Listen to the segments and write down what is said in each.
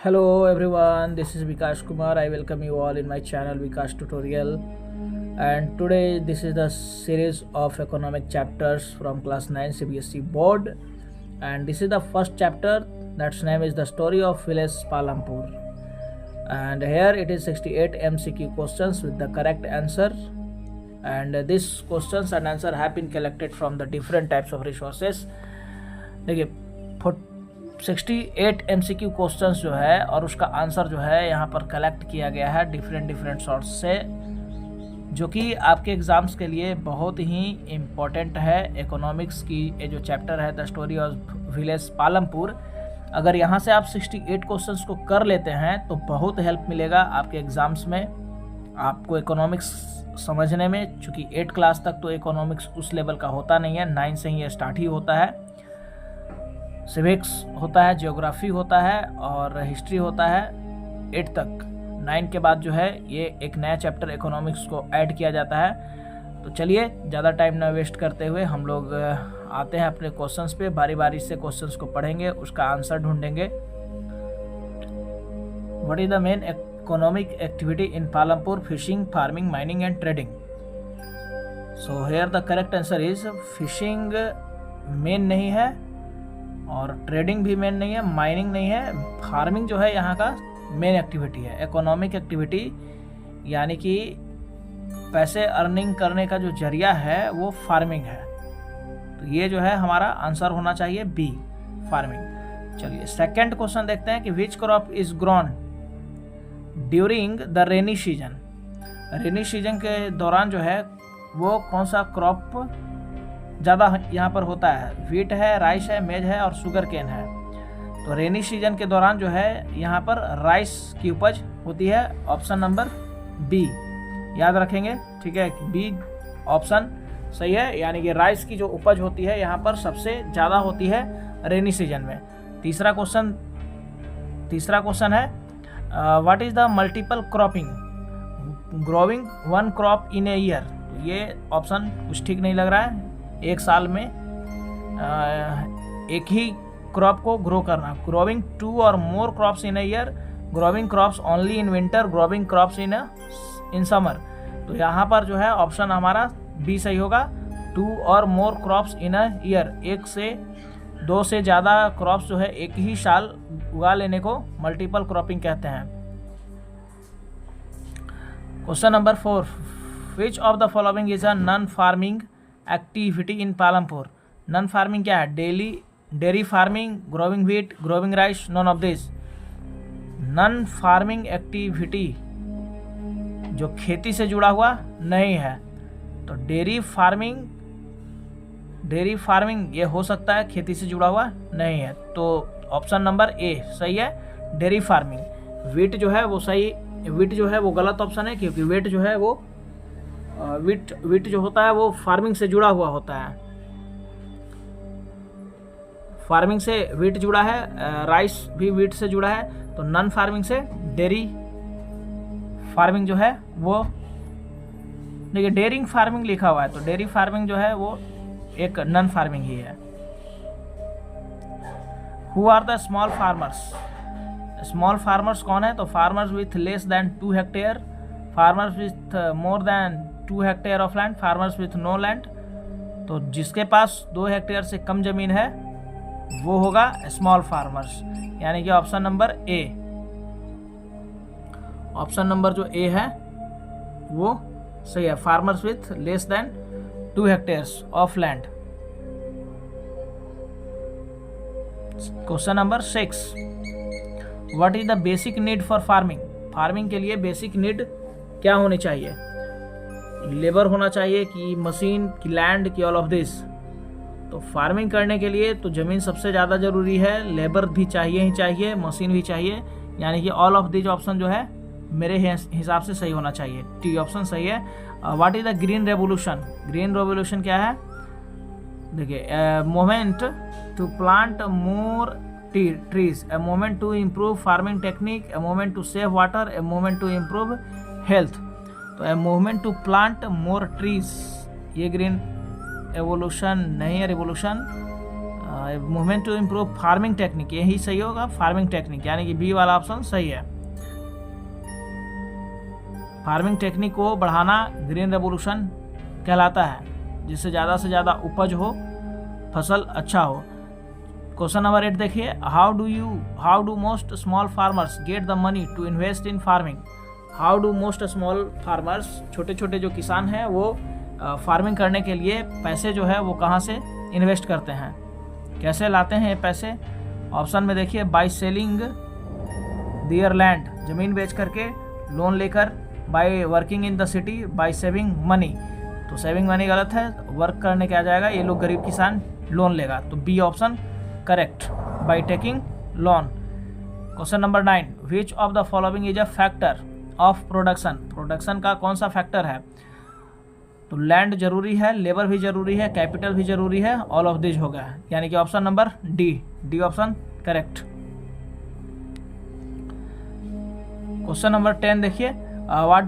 Hello everyone, this is Vikash Kumar. I welcome you all in my channel Vikash Tutorial. And today this is the series of economic chapters from class 9 CBSE board. And this is the first chapter, that's name is the story of village Palampur. And here it is 68 MCQ questions with the correct answer. And these questions and answer have been collected from the different types of resources. देखिए 68 MCQ questions जो है और उसका answer जो है यहाँ पर collect किया गया है डिफरेंट सोर्स से, जो कि आपके एग्ज़ाम्स के लिए बहुत ही इम्पोर्टेंट है। इकोनॉमिक्स की ये जो चैप्टर है the story of village Palampur, अगर यहाँ से आप 68 क्वेश्चंस को कर लेते हैं तो बहुत हेल्प मिलेगा आपके एग्ज़ाम्स में, आपको इकोनॉमिक्स समझने में। चूँकि 8 क्लास तक तो इकोनॉमिक्स उस लेवल का होता नहीं है, 9 से ही ये स्टार्ट ही होता है। सिविक्स होता है, ज्योग्राफी होता है और हिस्ट्री होता है 8 तक। 9 के बाद जो है ये एक नया चैप्टर इकोनॉमिक्स को ऐड किया जाता है। तो चलिए ज़्यादा टाइम ना वेस्ट करते हुए हम लोग आते हैं अपने क्वेश्चंस पे। बारी बारी से क्वेश्चंस को पढ़ेंगे, उसका आंसर ढूंढेंगे। What is the main economic activity in Palampur? Fishing, farming, mining and trading. So here the correct answer is fishing main नहीं है और ट्रेडिंग भी मेन नहीं है, माइनिंग नहीं है। फार्मिंग जो है यहाँ का मेन एक्टिविटी है। इकोनॉमिक एक्टिविटी यानी कि पैसे अर्निंग करने का जो जरिया है वो फार्मिंग है। तो ये जो है हमारा आंसर होना चाहिए बी, फार्मिंग। चलिए सेकंड क्वेश्चन देखते हैं कि which crop is grown during the rainy season. Rainy season के दौरान जो है वो कौन सा क्रॉप ज़्यादा यहाँ पर होता है? व्हीट है, राइस है, मेज है और शुगर केन है। तो रेनी सीजन के दौरान जो है यहाँ पर राइस की उपज होती है। ऑप्शन नंबर बी याद रखेंगे, ठीक है। बी ऑप्शन सही है, यानी कि राइस की जो उपज होती है यहाँ पर सबसे ज़्यादा होती है रेनी सीजन में। तीसरा क्वेश्चन है what is the multiple cropping growing one crop in a year. ये ऑप्शन कुछ ठीक नहीं लग रहा है। एक साल में एक ही क्रॉप को ग्रो करना। ग्रोइंग 2 और more crops in a year, growing crops only in winter, growing crops in summer. तो यहाँ पर जो है ऑप्शन हमारा बी सही होगा। 2 और more crops in a year, 1 से 2 से ज़्यादा क्रॉप्स जो है एक ही साल उगा लेने को मल्टीपल क्रॉपिंग कहते हैं। Question number 4, which of the following is a non farming activity in Palampur. Non farming क्या है? Dairy farming, growing wheat, growing rice, none of this. Non farming activity जो खेती से जुड़ा हुआ नहीं है, तो डेयरी फार्मिंग ये हो सकता है, खेती से जुड़ा हुआ नहीं है। तो ऑप्शन नंबर ए सही है, डेयरी फार्मिंग। व्हीट जो है वो सही, व्हीट जो है वो गलत ऑप्शन है, क्योंकि व्हीट जो है वो व्हीट जो होता है वो फार्मिंग से जुड़ा हुआ होता है। फार्मिंग से व्हीट जुड़ा है, राइस भी व्हीट से जुड़ा है। तो नॉन फार्मिंग से डेयरी फार्मिंग जो है वो, देखिए डेयरिंग फार्मिंग लिखा हुआ है, तो डेयरी फार्मिंग जो है वो एक नॉन फार्मिंग ही है। Who are the small farmers? Small farmers कौन है? तो farmers with less than 2 hectare, farmers with more than 2 hectare of land, farmers with no land. तो जिसके पास 2 हेक्टेयर से कम जमीन है वो होगा स्मॉल फार्मर्स, यानी कि ऑप्शन नंबर ए। ऑप्शन नंबर जो ए है वो सही है, farmers with less than 2 hectares of land. Question number 6, what is the basic need for farming. Farming के लिए बेसिक नीड क्या होनी चाहिए? लेबर होना चाहिए कि मशीन की, लैंड की, ऑल ऑफ दिस। तो फार्मिंग करने के लिए तो ज़मीन सबसे ज़्यादा ज़रूरी है, लेबर भी चाहिए ही चाहिए, मशीन भी चाहिए, यानी कि ऑल ऑफ दिस ऑप्शन जो है मेरे हिसाब से सही होना चाहिए। टी ऑप्शन सही है। What is the green revolution? Green revolution क्या है? देखिए movement to plant more trees, a movement to improve farming technique, a movement to save water, a movement to improve health। तो a movement to plant more trees, ये green evolution नहीं है, revolution. Movement to improve farming technique, यही सही होगा, farming technique, यानी कि B वाला ऑप्शन सही है। फार्मिंग टेक्निक को बढ़ाना ग्रीन रेवोल्यूशन कहलाता है, जिससे ज़्यादा से ज़्यादा उपज हो, फसल अच्छा हो। क्वेश्चन नंबर 8 देखिए, how do most small farmers get the money to invest in farming. How do most small farmers, छोटे छोटे जो किसान हैं वो फार्मिंग करने के लिए पैसे जो है वो कहाँ से इन्वेस्ट करते हैं, कैसे लाते हैं ये पैसे। ऑप्शन में देखिए, बाय सेलिंग देयर लैंड, ज़मीन बेच करके, लोन लेकर, by working in the city, by saving money. तो सेविंग मनी गलत है, वर्क करने क्या जाएगा, ये लोग गरीब किसान लोन लेगा, तो B option correct, by taking loan. Question number 9, which of the following is a factor of production. Production का कौन सा फैक्टर है, तो लैंड जरूरी है, लेबर भी जरूरी है, कैपिटल भी जरूरी है, ऑल ऑफ दिस हो गया, यानी कि option number D option correct. Question number 10 देखिए, what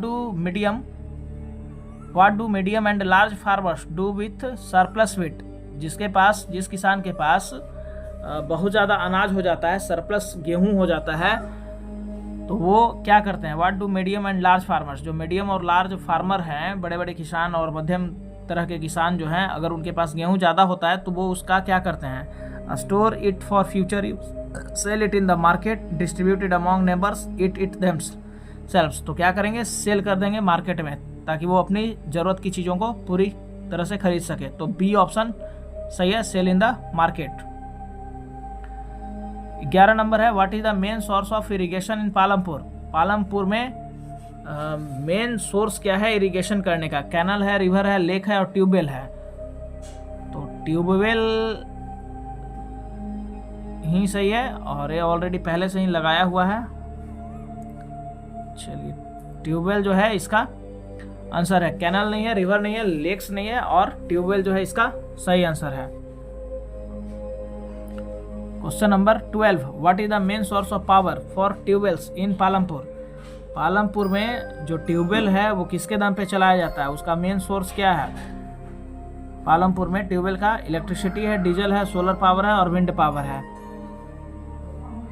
do medium and large farmers do with surplus wheat. जिस किसान के पास बहुत ज़्यादा अनाज हो जाता है, सरप्लस गेहूं हो जाता है, तो वो क्या करते हैं। What do medium and large farmers, जो मीडियम और लार्ज फार्मर हैं, बड़े बड़े किसान और मध्यम तरह के किसान जो हैं, अगर उनके पास गेहूं ज़्यादा होता है तो वो उसका क्या करते हैं, store it for future use, sell it in the market, distributed among neighbours, eat themselves. तो क्या करेंगे, सेल कर देंगे मार्केट में, ताकि वो अपनी ज़रूरत की चीज़ों को पूरी तरह से खरीद सके। तो बी ऑप्शन सही है, sell in the market. 11 number है, what is the main source of irrigation in Palampur. Palampur में मेन सोर्स क्या है इरिगेशन करने का, कैनल है, रिवर है, लेक है और ट्यूबवेल है। तो ट्यूबवेल ही सही है, और ये ऑलरेडी पहले से ही लगाया हुआ है। चलिए, ट्यूबवेल जो है इसका आंसर है, कैनल नहीं है, रिवर नहीं है, लेक्स नहीं है, और ट्यूबवेल जो है इसका सही आंसर है। Question number 12, what is the main source of power for tubewells in Palampur. Palampur में जो ट्यूबवेल है वो किसके दम पे चलाया जाता है, उसका मेन सोर्स क्या है। पालमपुर में ट्यूबवेल का इलेक्ट्रिसिटी है, डीजल है, सोलर पावर है और विंड पावर है।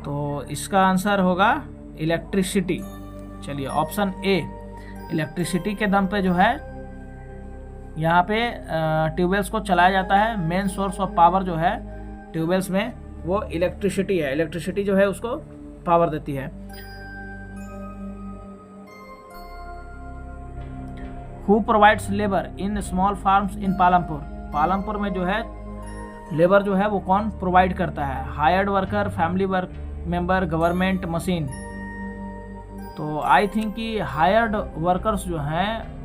तो इसका आंसर होगा इलेक्ट्रिसिटी। चलिए, ऑप्शन ए, इलेक्ट्रिसिटी के दम पे जो है यहाँ पे ट्यूबवेल्स को चलाया जाता है। मेन सोर्स ऑफ पावर जो है ट्यूबवेल्स में वो इलेक्ट्रिसिटी है, इलेक्ट्रिसिटी जो है उसको पावर देती है। Who provides labour in small farms in Palampur. Palampur में जो है लेबर जो है वो कौन प्रोवाइड करता है, hired worker, family work member, government, machine. तो आई थिंक कि हायर्ड वर्कर्स जो हैं,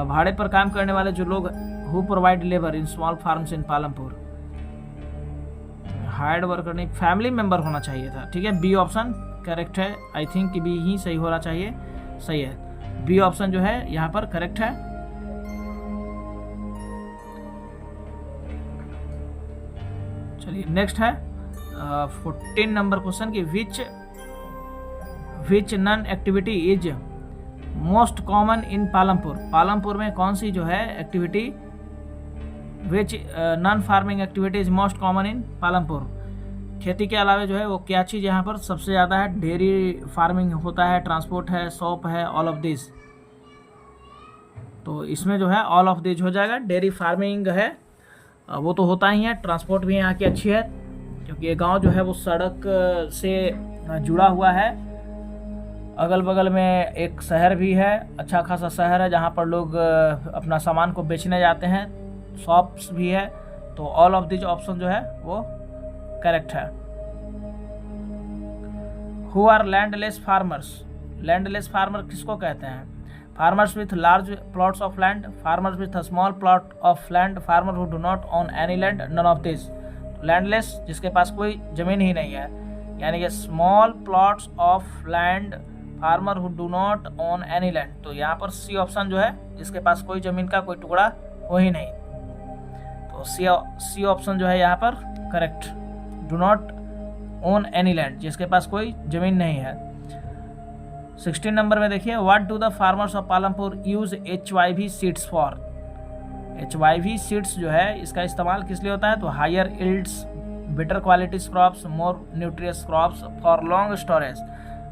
भाड़े पर काम करने वाले जो लोग, who provide labour in small farms in Palampur. Hired worker नहीं, फैमिली मेंबर होना चाहिए था। ठीक है, बी ऑप्शन करेक्ट है। आई थिंक कि बी ही सही होना चाहिए, सही है। बी ऑप्शन जो है यहाँ पर करेक्ट है। चलिए, नेक्स्ट है 14 नंबर क्वेश्चन की, which non activity is most common in Palampur. Palampur में कौन सी जो है activity, which non farming activity is most common in Palampur. खेती के अलावा जो है वो क्या चीज़ यहाँ पर सबसे ज़्यादा है, डेयरी फार्मिंग होता है, ट्रांसपोर्ट है, शॉप है, ऑल ऑफ दिस। तो इसमें जो है ऑल ऑफ दिस हो जाएगा। डेयरी फार्मिंग है वो तो होता ही है, ट्रांसपोर्ट भी यहाँ की अच्छी है, क्योंकि ये गांव जो है वो सड़क से जुड़ा हुआ है। अगल बगल में एक शहर भी है, अच्छा खासा शहर है, जहाँ पर लोग अपना सामान को बेचने जाते हैं, शॉप्स भी है। तो ऑल ऑफ दिस ऑप्शन जो है वो करेक्ट है। Who are landless farmers. Landless farmer किसको कहते हैं, farmers with large plots of land, farmers with a small plot of land, farmer who do not own any land, none of this. Landless जिसके पास कोई जमीन ही नहीं है, यानी कि small plots of land, farmer who do not own any land. तो यहाँ पर सी ऑप्शन जो है, जिसके पास कोई जमीन का कोई टुकड़ा हो ही नहीं, तो सी ऑप्शन जो है यहाँ पर correct, do not own any land, जिसके पास कोई जमीन नहीं है। 16 नंबर में देखिए, what do the farmers of Palampur use HYV seeds for. HYV seeds जो है इसका इस्तेमाल किस लिए होता है, तो higher yields better quality crops, more nutritious crops, for long storage.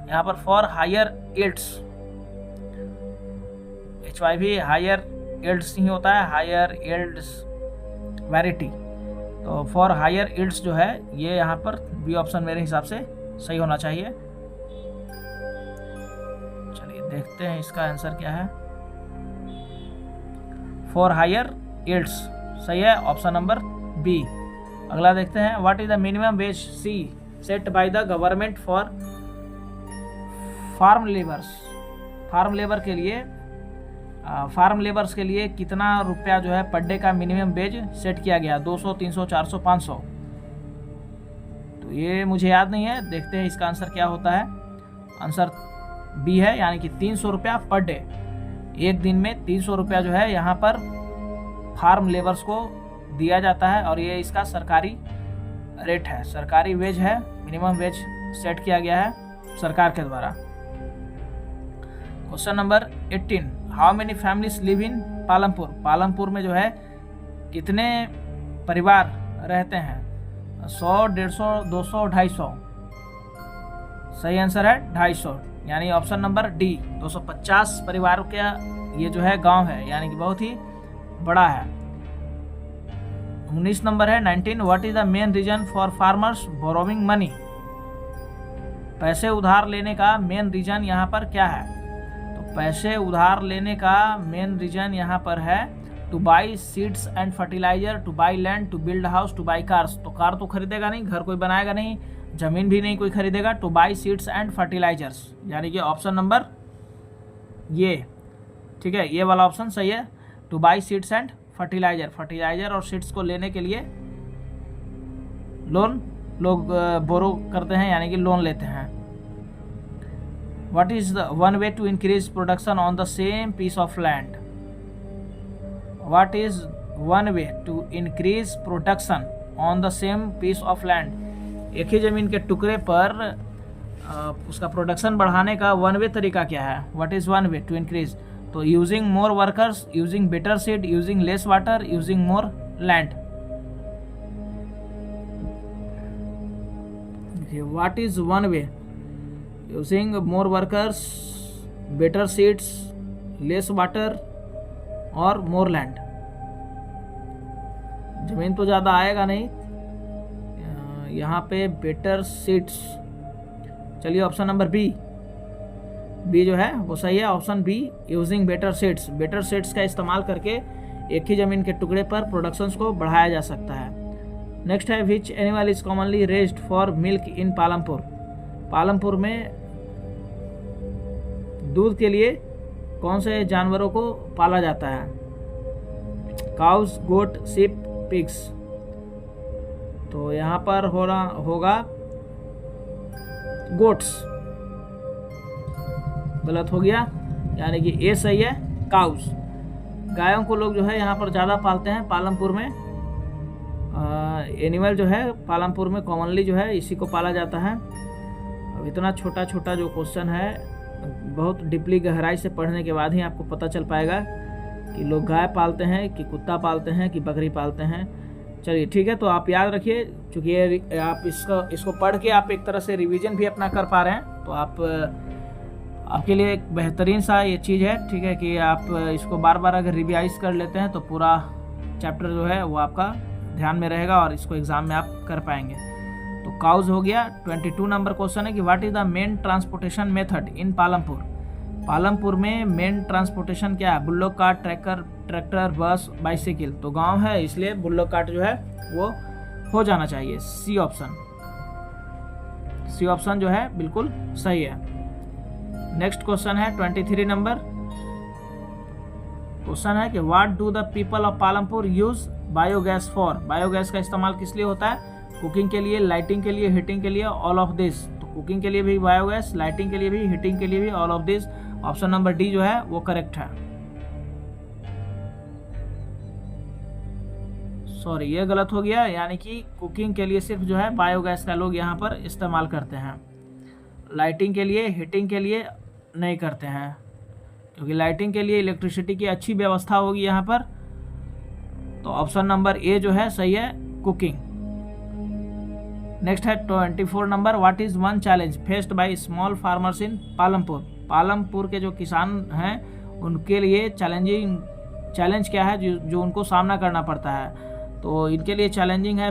यहाँ पर for higher yields, HYV higher yields नहीं होता है, हायर यील्ड्स वैरायटी। तो फॉर हायर यील्ड्स जो है ये यहाँ पर बी ऑप्शन मेरे हिसाब से सही होना चाहिए। चलिए देखते हैं इसका आंसर क्या है। फॉर हायर यील्ड्स सही है, ऑप्शन नंबर बी। अगला देखते हैं, what is the minimum wage सी set by the government for farm labours. Farm labours के लिए कितना रुपया जो है पर डे का मिनिमम वेज सेट किया गया? 200, 300, 400, 500। तो ये मुझे याद नहीं है, देखते हैं इसका आंसर क्या होता है। आंसर बी है, यानी कि 300 रुपया पर डे। एक दिन में 300 रुपया जो है यहाँ पर फार्म लेबर्स को दिया जाता है, और ये इसका सरकारी रेट है, सरकारी वेज है, मिनिमम वेज सेट किया गया है सरकार के द्वारा। Question number 18, how many families live in Palampur. Palampur में जो है कितने परिवार रहते हैं? 100, 150, 200, 250। सही आंसर है 250, यानी ऑप्शन नंबर डी। 250 परिवारों का ये जो है गांव है, यानी कि बहुत ही बड़ा है। 19 नंबर है 19, what is the main reason for farmers borrowing money. पैसे उधार लेने का मेन रीजन यहाँ पर क्या है? तो पैसे उधार लेने का मेन रीजन यहाँ पर है to buy seeds and fertilizer, to buy land, to build house, to buy cars. तो कार तो खरीदेगा नहीं, घर कोई बनाएगा नहीं, जमीन भी नहीं कोई खरीदेगा। To buy seeds and fertilizers, यानी कि ऑप्शन नंबर ये, ठीक है, ये वाला ऑप्शन सही है। To buy seeds and fertilizer, fertilizer और सीड्स को लेने के लिए लोन लोग बोरो करते हैं, यानी कि लोन लेते हैं। What is the one way to increase production on the same piece of land. What is one way to increase production on the same piece of land. एक ही जमीन के टुकड़े पर उसका प्रोडक्शन बढ़ाने का वन वे तरीका क्या है? What is one way to increase? तो using more workers, using better seed, using less water, using more land. What is one way? Using more workers, better seeds, less water और more land. जमीन तो ज़्यादा आएगा नहीं, यहाँ पे better seeds. चलिए ऑप्शन नंबर बी जो है वो सही है, option B, using better seeds. Better seeds का इस्तेमाल करके एक ही ज़मीन के टुकड़े पर प्रोडक्शंस को बढ़ाया जा सकता है। नेक्स्ट है, which animal is commonly raised for milk in Palampur. Palampur में दूध के लिए कौन से जानवरों को पाला जाता है? काउस, गोट, शिप, पिग्स। तो यहाँ पर होगा गोट्स। गलत हो गया, यानी कि ए सही है, काउस। गायों को लोग जो है यहाँ पर ज़्यादा पालते हैं पालमपुर में। एनिमल जो है पालमपुर में कॉमनली जो है इसी को पाला जाता है। अब इतना छोटा छोटा जो क्वेश्चन है, बहुत डीपली गहराई से पढ़ने के बाद ही आपको पता चल पाएगा कि लोग गाय पालते हैं कि कुत्ता पालते हैं कि बकरी पालते हैं। चलिए ठीक है, तो आप याद रखिए, चूँकि ये आप इसको पढ़ के आप एक तरह से रिवीजन भी अपना कर पा रहे हैं, तो आपके लिए एक बेहतरीन सा ये चीज़ है, ठीक है, कि आप इसको बार बार अगर रिवाइज कर लेते हैं तो पूरा चैप्टर जो है वो आपका ध्यान में रहेगा और इसको एग्ज़ाम में आप कर पाएंगे। तो काउज हो गया। 22 नंबर क्वेश्चन है कि what is the main transportation method in Palampur. Palampur में मेन ट्रांसपोर्टेशन क्या है? बुल्लोक कार्ट, ट्रैक्टर, बस, बाइसिकल। तो गांव है इसलिए बुल्लोक कार्ट जो है वो हो जाना चाहिए, सी ऑप्शन जो है बिल्कुल सही है। नेक्स्ट क्वेश्चन है 23 नंबर क्वेश्चन है कि what do the people of Palampur use biogas for. Biogas का इस्तेमाल किस लिए होता है? कुकिंग के लिए, लाइटिंग के लिए, हीटिंग के लिए, ऑल ऑफ दिस। तो कुकिंग के लिए भी बायोगैस, लाइटिंग के लिए भी, हीटिंग के लिए भी, all of this. Option number D जो है वो करेक्ट है। सॉरी, ये गलत हो गया, यानी कि कुकिंग के लिए सिर्फ जो है बायोगैस का लोग यहाँ पर इस्तेमाल करते हैं। लाइटिंग के लिए, हीटिंग के लिए नहीं करते हैं, क्योंकि लाइटिंग के लिए इलेक्ट्रिसिटी की अच्छी व्यवस्था होगी यहाँ पर। तो ऑप्शन नंबर ए जो है सही है, कुकिंग। नेक्स्ट है 24 number, what is one challenge faced by small farmers in Palampur. Palampur के जो किसान हैं उनके लिए चैलेंज क्या है जो उनको सामना करना पड़ता है। तो इनके लिए चैलेंजिंग है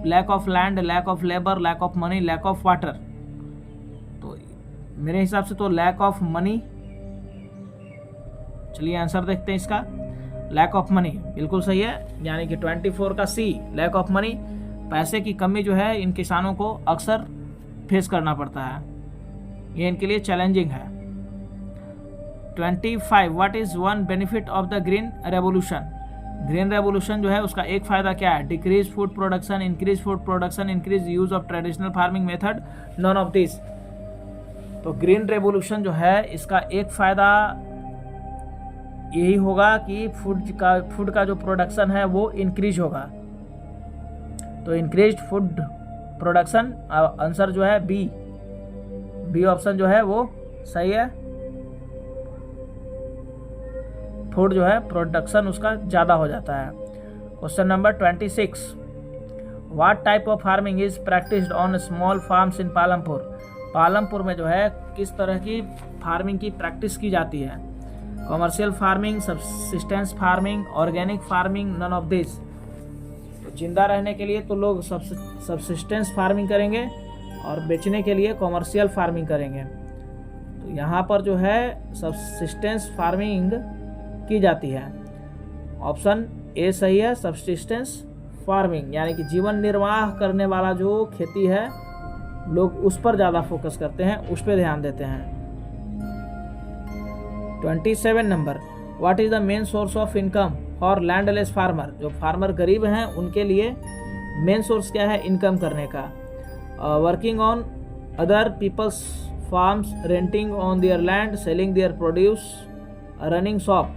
lack of land, lack of labour, lack of money, lack of water. तो मेरे हिसाब से तो लैक ऑफ मनी, चलिए आंसर देखते हैं इसका। लैक ऑफ मनी बिल्कुल सही है, यानी कि 24 का सी, लैक ऑफ मनी। पैसे की कमी जो है इन किसानों को अक्सर फेस करना पड़ता है, ये इनके लिए चैलेंजिंग है। 25, what is one benefit of the green revolution. Green revolution जो है उसका एक फायदा क्या है? Decrease food production, increase food production, increase use of traditional farming method, none of this. तो ग्रीन रेवोल्यूशन जो है इसका एक फायदा यही होगा कि फूड का जो प्रोडक्शन है वो इंक्रीज होगा। तो इंक्रीज फूड प्रोडक्शन, आंसर जो है बी ऑप्शन जो है वो सही है। फूड जो है प्रोडक्शन उसका ज़्यादा हो जाता है। Question number 26, what type of farming is practised on small farms in Palampur. Palampur में जो है किस तरह की फार्मिंग की प्रैक्टिस की जाती है? Commercial farming, subsistence farming, organic farming, none of this. तो जिंदा रहने के लिए तो लोग सबसिस्टेंस फार्मिंग करेंगे और बेचने के लिए कमर्शियल फार्मिंग करेंगे। तो यहाँ पर जो है सबसिस्टेंस फार्मिंग की जाती है। ऑप्शन ए सही है, सबसिस्टेंस फार्मिंग, यानी कि जीवन निर्वाह करने वाला जो खेती है लोग उस पर ज़्यादा फोकस करते हैं, उस पर ध्यान देते हैं। 27 number, what is the main source of income for landless farmer. जो फार्मर गरीब हैं उनके लिए मेन सोर्स क्या है इनकम करने का? Working on other people's farms, renting on their land, selling their produce, running shop.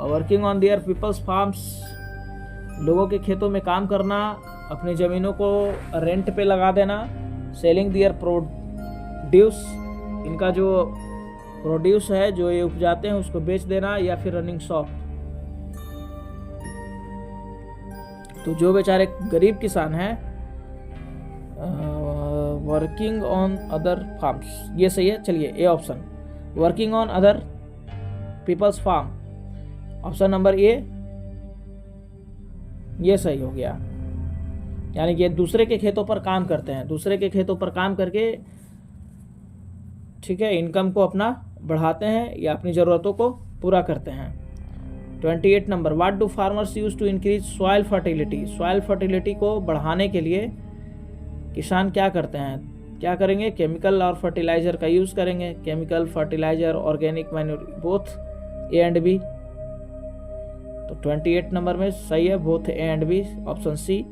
Working on their people's farms, लोगों के खेतों में काम करना, अपनी ज़मीनों को रेंट पे लगा देना। सेलिंग देयर प्रोड्यूस, इनका जो प्रोड्यूस है जो ये उपजाते हैं उसको बेच देना, या फिर रनिंग शॉप। तो जो बेचारे गरीब किसान हैं वर्किंग ऑन अदर फार्म्स, ये सही है। चलिए A option, working on other people's farm, option number A ये सही हो गया। यानी कि दूसरे के खेतों पर काम करते हैं, दूसरे के खेतों पर काम करके ठीक है इनकम को अपना बढ़ाते हैं या अपनी ज़रूरतों को पूरा करते हैं। 28 number, what do farmers use to increase soil fertility. Soil fertility को बढ़ाने के लिए किसान क्या करते हैं, क्या करेंगे? केमिकल और फर्टिलाइज़र का यूज़ करेंगे। Chemical, fertilizer, organic manure, both A and B. तो 28 नंबर में सही है both A and B, option C.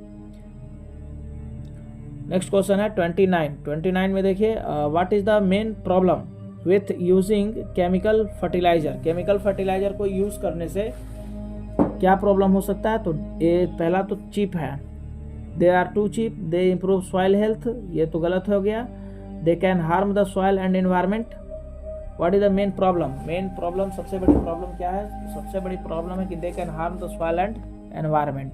Next question है 29 में देखिए, what is the main problem with using chemical fertilizer. Chemical fertilizer को यूज करने से क्या प्रॉब्लम हो सकता है? तो ये पहला तो चीप है, they are too cheap, they improve soil health, ये तो गलत हो गया। They can harm the soil and environment. What is the main problem? Main problem, सबसे बड़ी प्रॉब्लम क्या है? सबसे बड़ी प्रॉब्लम है कि दे can harm the soil and environment.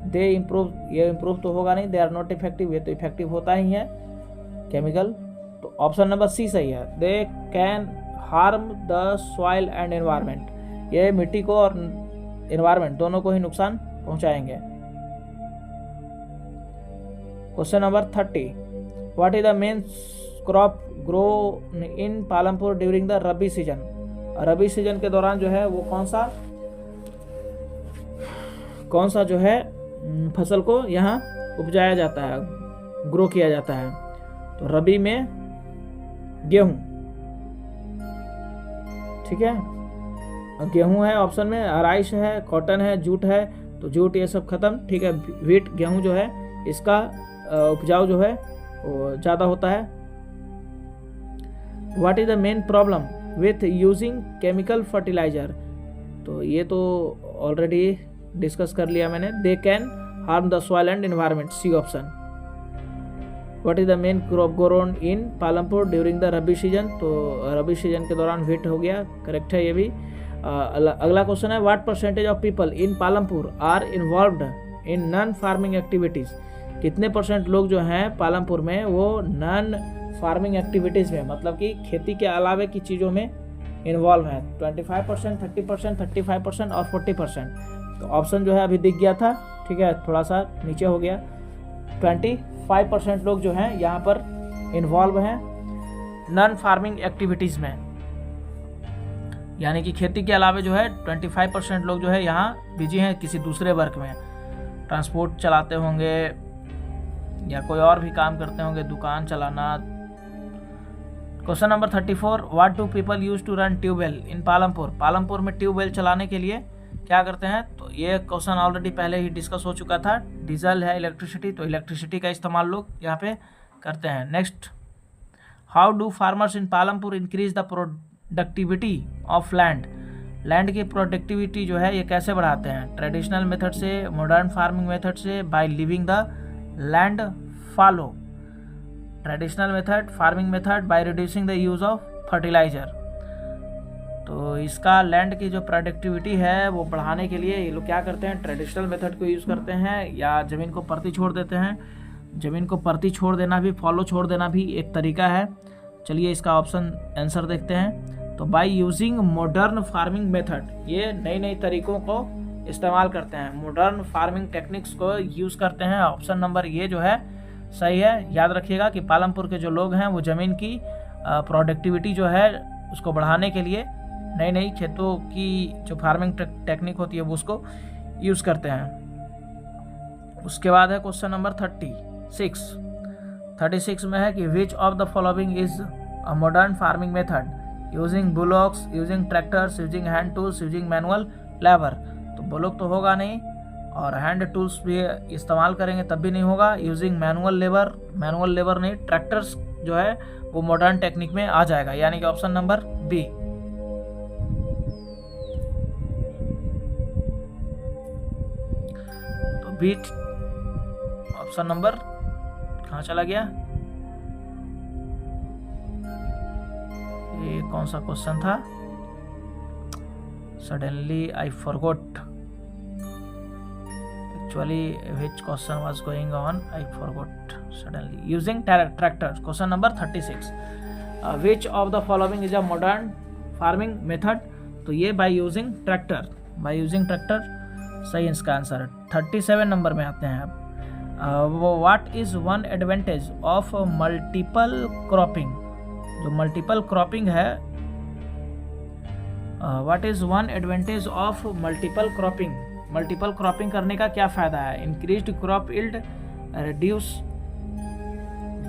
They improve, ये इम्प्रूव तो होगा नहीं, दे आर नॉट इफेक्टिव, ये तो इफेक्टिव होता ही है केमिकल। तो ऑप्शन नंबर सी सही है, दे can harm the soil and environment. ये मिट्टी को और एनवायरमेंट दोनों को ही नुकसान पहुंचाएंगे। Question number 30, what is the main crop grow in Palampur during the rabi season. Rabi season के दौरान जो है वो कौन सा जो है फसल को यहाँ उपजाया जाता है, ग्रो किया जाता है? तो रबी में गेहूं, ठीक है, गेहूं है ऑप्शन में, राइस है, कॉटन है, जूट है। तो जूट ये सब खत्म, ठीक है। व्हीट, गेहूं जो है इसका उपजाऊ जो है वो ज़्यादा होता है। What is the main problem with using chemical fertilizer. तो ये तो ऑलरेडी डिस्कस कर लिया मैंने, they can harm the soil and environment, C option. What is the main crop grown in Palampur during the rabi season. तो रबी सीजन के दौरान wheat हो गया, करेक्ट है ये भी। अगला क्वेश्चन है, what percentage of people in Palampur are involved in non farming activities. कितने परसेंट लोग जो हैं पालमपुर में वो नॉन फार्मिंग एक्टिविटीज़ में, मतलब कि खेती के अलावे की चीज़ों में इन्वॉल्व हैं? 25%, 30%, 35% और 40%। तो ऑप्शन जो है अभी दिख गया था, ठीक है, थोड़ा सा नीचे हो गया। 25% लोग जो हैं यहाँ पर इन्वॉल्व हैं नॉन फार्मिंग एक्टिविटीज़ में, यानी कि खेती के अलावे जो है 25% लोग जो है यहाँ बिजी हैं किसी दूसरे वर्क में, ट्रांसपोर्ट चलाते होंगे या कोई और भी काम करते होंगे, दुकान चलाना। Question number 34, what do people use to run tubewell in Palampur? Palampur में ट्यूबवेल चलाने के लिए क्या करते हैं? तो ये क्वेश्चन ऑलरेडी पहले ही डिस्कस हो चुका था। डीजल है, इलेक्ट्रिसिटी, तो इलेक्ट्रिसिटी का इस्तेमाल लोग यहाँ पे करते हैं। Next, how do farmers in Palampur increase the productivity of land? Land की प्रोडक्टिविटी जो है ये कैसे बढ़ाते हैं? ट्रेडिशनल मेथड से, मॉडर्न फार्मिंग मेथड से, by leaving the land fallow. Traditional method, farming method, by reducing the use of fertilizer. तो इसका लैंड की जो प्रोडक्टिविटी है वो बढ़ाने के लिए ये लोग क्या करते हैं? ट्रेडिशनल मेथड को यूज़ करते हैं या ज़मीन को परती छोड़ देते हैं। ज़मीन को परती छोड़ देना भी, फॉलो छोड़ देना भी एक तरीका है। चलिए इसका ऑप्शन आंसर देखते हैं। तो by using modern farming method, ये नई नई तरीकों को इस्तेमाल करते हैं, मॉडर्न फार्मिंग टेक्निक्स को यूज़ करते हैं। ऑप्शन नंबर ये जो है सही है। याद रखिएगा कि पालमपुर के जो लोग हैं वो ज़मीन की प्रोडक्टिविटी जो है उसको बढ़ाने के लिए नई नई खेतों की जो फार्मिंग टेक्निक होती है वो उसको यूज़ करते हैं। उसके बाद है क्वेश्चन नंबर 36 में है कि विच of the following is a modern farming method? Using bullocks, using tractors, using hand tools, using manual labour. तो बुलॉक तो होगा नहीं, और हैंड टूल्स भी इस्तेमाल करेंगे तब भी नहीं होगा। यूजिंग मैनुअल लेबर नहीं, ट्रैक्टर्स जो है वो मॉडर्न टेक्निक में आ जाएगा, यानी कि ऑप्शन नंबर बी। तो बी ऑप्शन नंबर कहाँ चला गया? ये कौन सा क्वेश्चन था? Suddenly I forgot actually which question was going on, I forgot suddenly. Using tractors, question number 36. Which of the following is a modern farming method? तो ये by using tractor सही इसका आंसर है। 37 नंबर में आते हैं अब। What is one advantage of multiple cropping? जो मल्टीपल क्रॉपिंग है, what is one advantage of multiple cropping? Multiple cropping करने का क्या फ़ायदा है? Increased crop yield, reduce,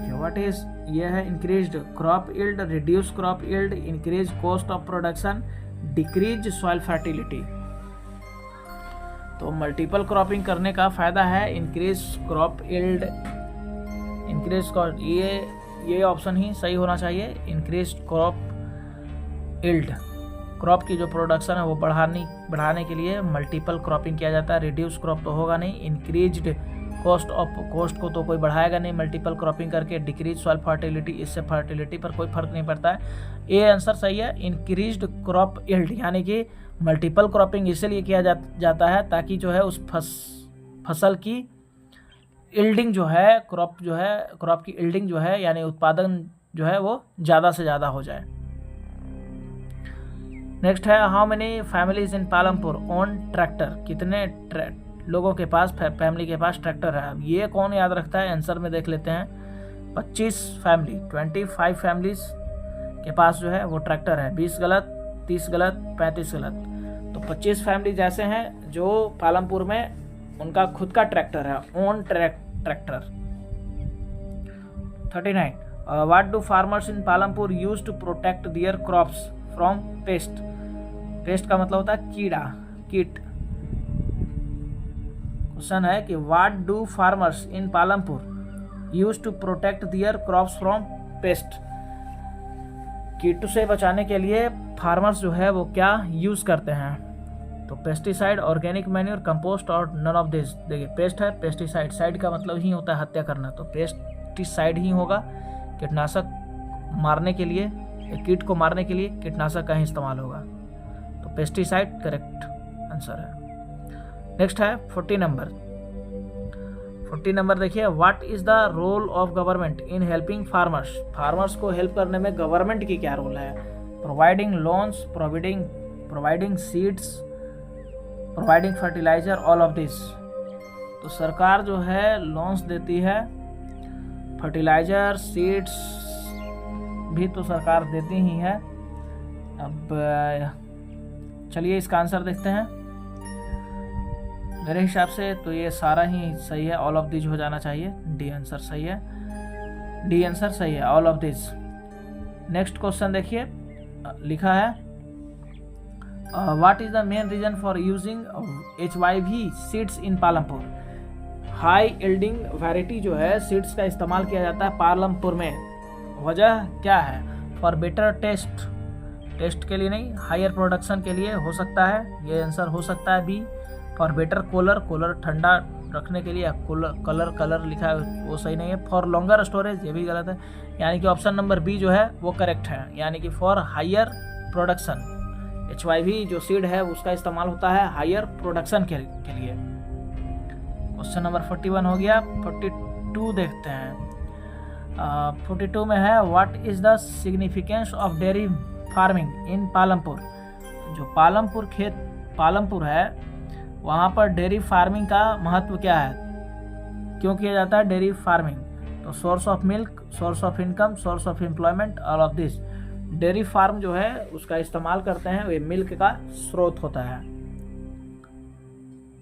what is ये है increased crop yield, reduce crop yield, increase cost of production, decrease soil fertility. तो मल्टीपल क्रॉपिंग करने का फ़ायदा है increase crop yield, increase cost, ये ऑप्शन ही सही होना चाहिए। इंक्रीज क्रॉप यील्ड, क्रॉप की जो प्रोडक्शन है वो बढ़ाने के लिए मल्टीपल क्रॉपिंग किया जाता है। रिड्यूस क्रॉप तो होगा नहीं। इंक्रीज्ड कॉस्ट को तो कोई बढ़ाएगा नहीं मल्टीपल क्रॉपिंग करके। डिक्रीज सॉइल फर्टिलिटी, इससे फर्टिलिटी पर कोई फर्क नहीं पड़ता है। ये आंसर सही है, इंक्रीज्ड क्रॉप यील्ड, यानी कि मल्टीपल क्रॉपिंग इसलिए किया जाता है ताकि जो है उस फसल की यील्डिंग जो है, क्रॉप की यील्डिंग जो है यानी उत्पादन जो है वो ज़्यादा से ज़्यादा हो जाए। नेक्स्ट है, how many families in Palampur own tractor? कितने लोगों के पास, फैमिली के पास ट्रैक्टर है? अब ये कौन याद रखता है? आंसर में देख लेते हैं। 25 फैमिली, 25 फैमिलीज के पास जो है वो ट्रैक्टर है। 20 गलत, 30 गलत, 35 गलत। तो 25 फैमिलीज ऐसे हैं जो पालमपुर में उनका खुद का ट्रैक्टर है, own tractor. 39, what do farmers in Palampur use to protect their crops from pest? Pest का मतलब होता है कीट। क्वेश्चन है कि what do farmers in Palampur use to protect their crops from pest? कीट से बचाने के लिए फार्मर्स जो है वो क्या यूज करते हैं? तो पेस्टिसाइड, ऑर्गेनिक मैन्योर, कंपोस्ट और नन ऑफ दिस। देखिए पेस्ट है, पेस्टिसाइड, साइड का मतलब ही होता है हत्या करना, तो पेस्टिसाइड ही होगा। कीटनाशक मारने के लिए, कीट को मारने के लिए कीटनाशक का ही इस्तेमाल होगा, तो पेस्टिसाइड करेक्ट आंसर है। नेक्स्ट है 40 नंबर। 40 नंबर देखिए, what is the role of government in helping farmers. Farmers को हेल्प करने में गवर्नमेंट की क्या रोल है? Providing loans, providing seeds, providing fertilizer, all of this. तो सरकार जो है लोन्स देती है, फर्टिलाइजर, सीड्स भी तो सरकार देती ही है। अब चलिए इसका आंसर देखते हैं। मेरे हिसाब से तो ये सारा ही सही है, ऑल ऑफ दिस हो जाना चाहिए। डी आंसर सही है, डी आंसर सही है, all of this. Next question देखिए, लिखा है what is the main reason for using HYV seeds in Palampur. High yielding variety जो है सीड्स का इस्तेमाल किया जाता है पालमपुर में, वजह क्या है? फॉर बेटर टेस्ट के लिए नहीं, हायर प्रोडक्शन के लिए हो सकता है, ये आंसर हो सकता है बी। फॉर बेटर कूलर ठंडा रखने के लिए, कलर लिखा है वो सही नहीं है। फॉर लॉन्गर स्टोरेज, ये भी गलत है, यानी कि ऑप्शन नंबर बी जो है वो करेक्ट है, यानी कि फॉर हायर प्रोडक्शन। HYV जो सीड है उसका इस्तेमाल होता है हायर प्रोडक्शन के लिए। क्वेश्चन नंबर 41 हो गया। 42 देखते हैं। 42 में है what is the significance of dairy farming in Palampur. जो पालमपुर है वहाँ पर डेयरी फार्मिंग का महत्व क्या है, क्यों किया जाता है डेयरी फार्मिंग? तो source of milk, source of income, source of employment, all of this. Dairy farm जो है उसका इस्तेमाल करते हैं, ये मिल्क का स्रोत होता है।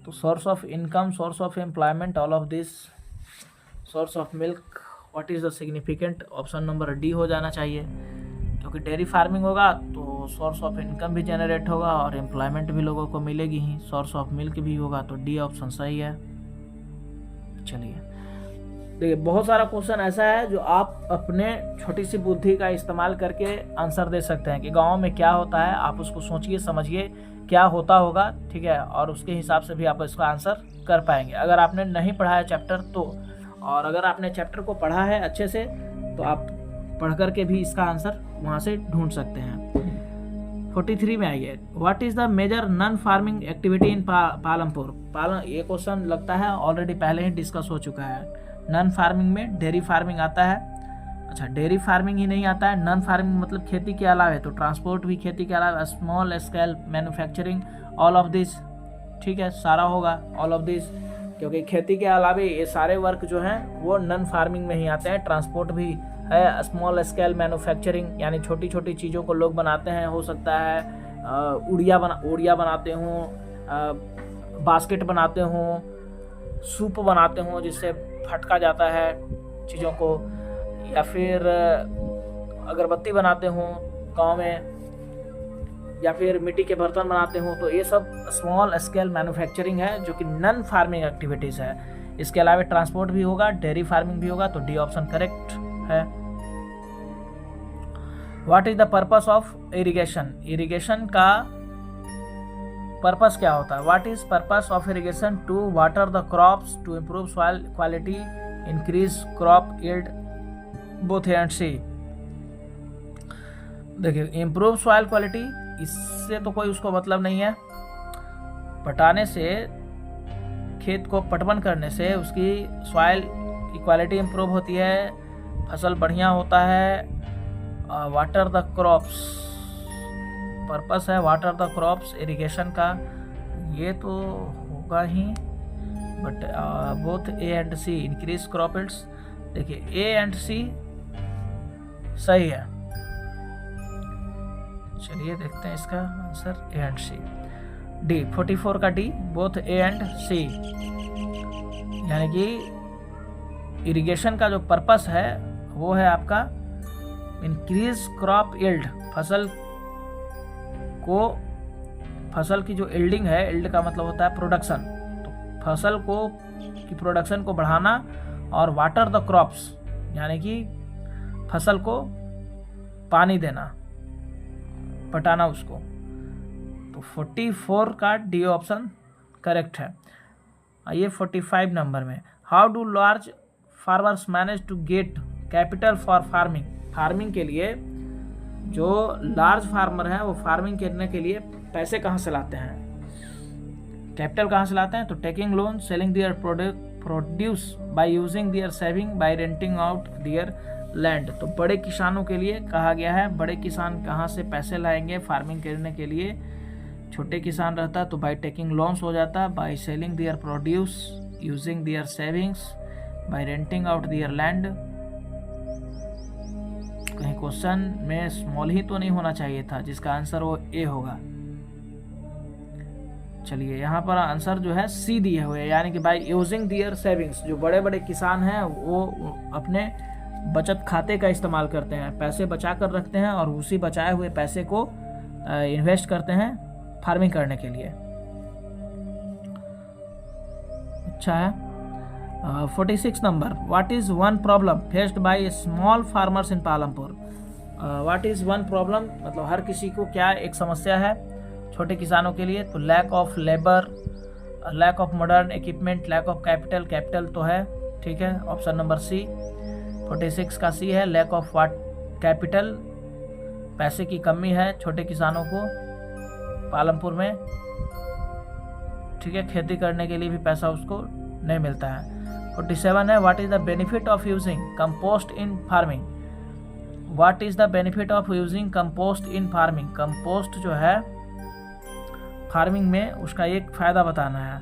तो source of income, source of employment, all of this. Source of milk, what is the significant? Option number D हो जाना चाहिए, क्योंकि डेयरी फार्मिंग होगा तो सोर्स ऑफ इनकम भी जनरेट होगा और एम्प्लॉयमेंट भी लोगों को मिलेगी ही। सोर्स ऑफ मिल्क भी होगा, तो डी ऑप्शन सही है। चलिए देखिए, बहुत सारा क्वेश्चन ऐसा है जो आप अपने छोटी सी बुद्धि का इस्तेमाल करके आंसर दे सकते हैं कि गांव में क्या होता है, आप उसको सोचिए समझिए क्या होता होगा, ठीक है, और उसके हिसाब से भी आप इसका आंसर कर पाएंगे। अगर आपने नहीं पढ़ा है चैप्टर तो, और अगर आपने चैप्टर को पढ़ा है अच्छे से तो आप पढ़ करके भी इसका आंसर वहाँ से ढूंढ सकते हैं। 43 में आइए, what is the major non farming activity in Palampur. ये क्वेश्चन लगता है ऑलरेडी पहले ही डिस्कस हो चुका है। नॉन फार्मिंग में डेयरी फार्मिंग आता है। अच्छा, डेयरी फार्मिंग ही नहीं आता है, नॉन फार्मिंग मतलब खेती के अलावा, तो ट्रांसपोर्ट भी खेती के अलावा, small scale manufacturing, all of this. ठीक है, सारा होगा ऑल ऑफ दिस, क्योंकि खेती के अलावा ये सारे वर्क जो हैं वो नॉन फार्मिंग में ही आते हैं। ट्रांसपोर्ट भी है, स्मॉल स्केल मैन्युफैक्चरिंग यानी छोटी छोटी चीज़ों को लोग बनाते हैं, हो सकता है उड़िया बनाते हों, बास्केट बनाते हों, सूप बनाते हों जिससे फटका जाता है चीज़ों को, या फिर अगरबत्ती बनाते हों गांव में, या फिर मिट्टी के बर्तन बनाते हों। तो ये सब स्मॉल स्केल मैन्युफैक्चरिंग है जो कि नॉन फार्मिंग एक्टिविटीज़ है। इसके अलावा ट्रांसपोर्ट भी होगा, डेयरी फार्मिंग भी होगा, तो डी ऑप्शन करेक्ट है। What is the purpose of irrigation. Irrigation का पर्पस क्या होता है? What is purpose of irrigation? To water the crops, to improve soil quality, increase crop yield, both A and C. देखिए, improve soil quality, इससे तो कोई उसको मतलब नहीं है। पटाने से, खेत को पटवन करने से उसकी सॉइल की क्वालिटी इम्प्रूव होती है, फसल बढ़िया होता है। वाटर द क्रॉप्स, पर्पस है वाटर द क्रॉप्स इरिगेशन का, ये तो होगा ही, but both A and C, increase crop yields. देखिए, ए एंड सी सही है। चलिए देखते हैं इसका answer, A and C. D 44 का D, both A and C, यानी कि इरिगेशन का जो पर्पस है वो है आपका इंक्रीज क्रॉप यील्ड, फसल की जो यील्डिंग है, यील्ड का मतलब होता है प्रोडक्शन, तो फसल को की प्रोडक्शन को बढ़ाना, और वाटर द क्रॉप्स यानी कि फसल को पानी देना, पटाना उसको। तो 44 का डी ऑप्शन करेक्ट है। आइए 45 नंबर में, how do large farmers manage to get capital for farming. Farming के लिए जो लार्ज फार्मर हैं वो फार्मिंग करने के लिए पैसे कहाँ से लाते हैं, कैपिटल कहाँ से लाते हैं? तो taking loan, selling their produce by using their saving by renting out their land. तो बड़े किसानों के लिए कहा गया है, बड़े किसान कहाँ से पैसे लाएंगे फार्मिंग करने के लिए। छोटे किसान रहता तो बाय टेकिंग लोन्स हो जाता, by selling their produce using their savings by renting out their land. कहीं क्वेश्चन में स्मॉल ही तो नहीं होना चाहिए था, जिसका आंसर वो ए होगा। चलिए यहाँ पर आंसर जो है सी दिए हुए, यानी कि बाय यूजिंग देयर सेविंग्स। जो बड़े बड़े किसान हैं वो अपने बचत खाते का इस्तेमाल करते हैं, पैसे बचा कर रखते हैं और उसी बचाए हुए पैसे को इन्वेस्ट करते हैं फार्मिंग करने के लिए। अच्छा है। 46 number, what is one problem faced by small farmers in Palampur. What is one problem मतलब हर किसी को क्या एक समस्या है छोटे किसानों के लिए। तो lack of labour, lack of modern equipment, lack of capital, capital तो है, ठीक है, ऑप्शन नंबर सी। 46 का सी है, लैक ऑफ वाट कैपिटल, पैसे की कमी है छोटे किसानों को पालमपुर में, ठीक है, खेती करने के लिए भी पैसा उसको नहीं मिलता है। 47 है, what is the benefit of using compost in farming. What is the benefit of using compost in farming. Compost जो है फार्मिंग में उसका एक फायदा बताना है।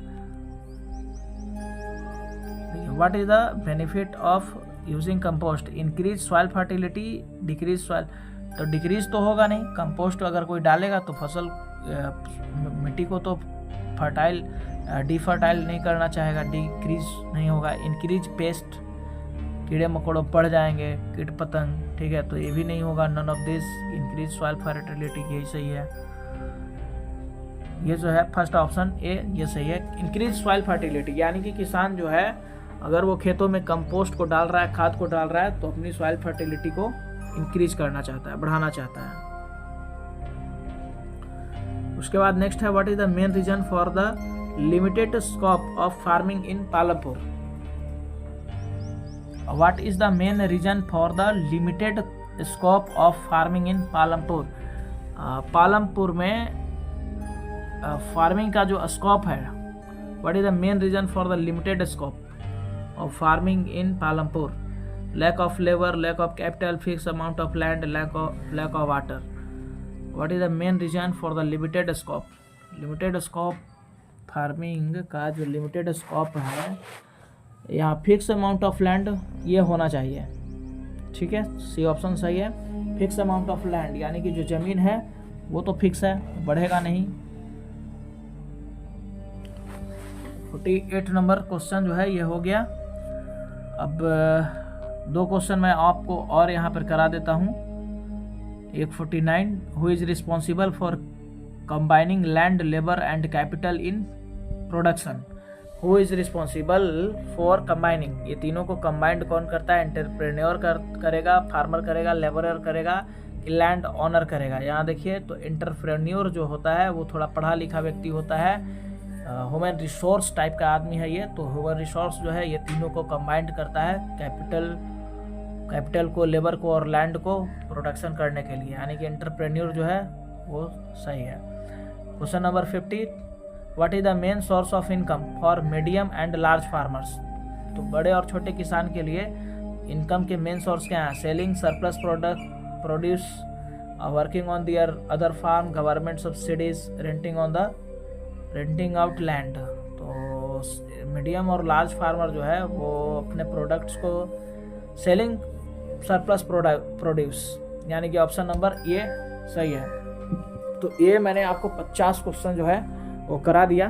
What is the benefit of using compost, increase soil fertility, decrease soil. तो decrease तो होगा नहीं, कंपोस्ट अगर कोई डालेगा तो फसल मिट्टी को तो फर्टाइल डिफर्टाइल नहीं करना चाहेगा, डिक्रीज नहीं होगा। इंक्रीज पेस्ट, कीड़े मकोड़ों बढ़ जाएंगे, कीट पतंग, ठीक है, तो ये भी नहीं होगा। None of this. Increase soil fertility, यही सही है। ये जो है फर्स्ट ऑप्शन ए, ये सही है। इंक्रीज सॉइल फर्टिलिटी यानी कि किसान जो है अगर वो खेतों में कंपोस्ट को डाल रहा है, खाद को डाल रहा है, तो अपनी सॉइल फर्टिलिटी को इंक्रीज करना चाहता है, बढ़ाना चाहता है। उसके बाद नेक्स्ट है, what is the main reason for the limited scope of farming in Palampur. What is the main reason for the limited scope of farming in Palampur. Palampur में फार्मिंग का जो स्कोप है, what is the main reason for the limited scope of farming in Palampur? Lack of labor, lack of capital, fixed amount of land, lack of water. What is the main reason for the limited scope? Limited scope farming का जो limited scope है, यहाँ fixed amount of land ये होना चाहिए, ठीक है, C option सही है। fixed amount of land यानी कि जो जमीन है वो तो फिक्स है, बढ़ेगा नहीं। 48 नंबर क्वेश्चन जो है ये हो गया। अब दो क्वेश्चन मैं आपको और यहाँ पर करा देता हूँ। एक 49, who is responsible for combining land, labour and capital in production. Who is responsible for combining, ये तीनों को कंबाइंड कौन करता है। एंटरप्रेन्योर करेगा, फार्मर करेगा, लेबरर करेगा, कि लैंड ऑनर करेगा। यहाँ देखिए तो एंटरप्रेन्योर जो होता है वो थोड़ा पढ़ा लिखा व्यक्ति होता है, ह्यूमन रिसोर्स टाइप का आदमी है ये। तो ह्यूमन रिसोर्स जो है ये तीनों को कंबाइंड करता है, कैपिटल को, लेबर को और लैंड को प्रोडक्शन करने के लिए, यानी कि एंटरप्रेन्योर जो है वो सही है। Question number 50, what is the main source of income for medium and large farmers. तो बड़े और छोटे किसान के लिए इनकम के मेन सोर्स क्या हैं। Selling surplus produce, working on their other farm, government subsidies, renting out land. तो मीडियम और लार्ज फार्मर जो है वो अपने प्रोडक्ट्स को सेलिंग सरप्लस प्रोड्यूस, यानी कि ऑप्शन नंबर ए सही है। तो ये मैंने आपको 50 क्वेश्चन जो है वो करा दिया,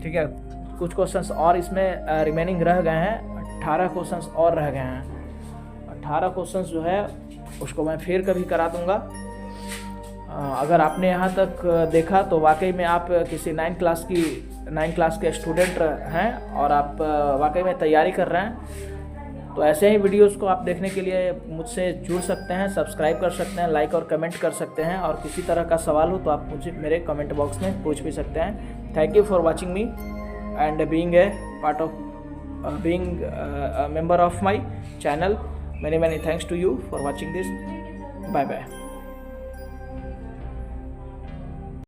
ठीक है। कुछ क्वेश्चंस और इसमें रिमेनिंग रह गए हैं, 18 क्वेश्चंस और रह गए हैं। 18 क्वेश्चंस जो है उसको मैं फिर कभी करा दूंगा। अगर आपने यहाँ तक देखा तो वाकई में आप किसी 9 क्लास के स्टूडेंट हैं और आप वाकई में तैयारी कर रहे हैं, तो ऐसे ही वीडियोस को आप देखने के लिए मुझसे जुड़ सकते हैं, सब्सक्राइब कर सकते हैं, लाइक और कमेंट कर सकते हैं, और किसी तरह का सवाल हो तो आप मुझे मेरे कमेंट बॉक्स में पूछ भी सकते हैं। Thank you for watching me and being a part of being a member of my channel. Many thanks to you for watching this. Bye bye.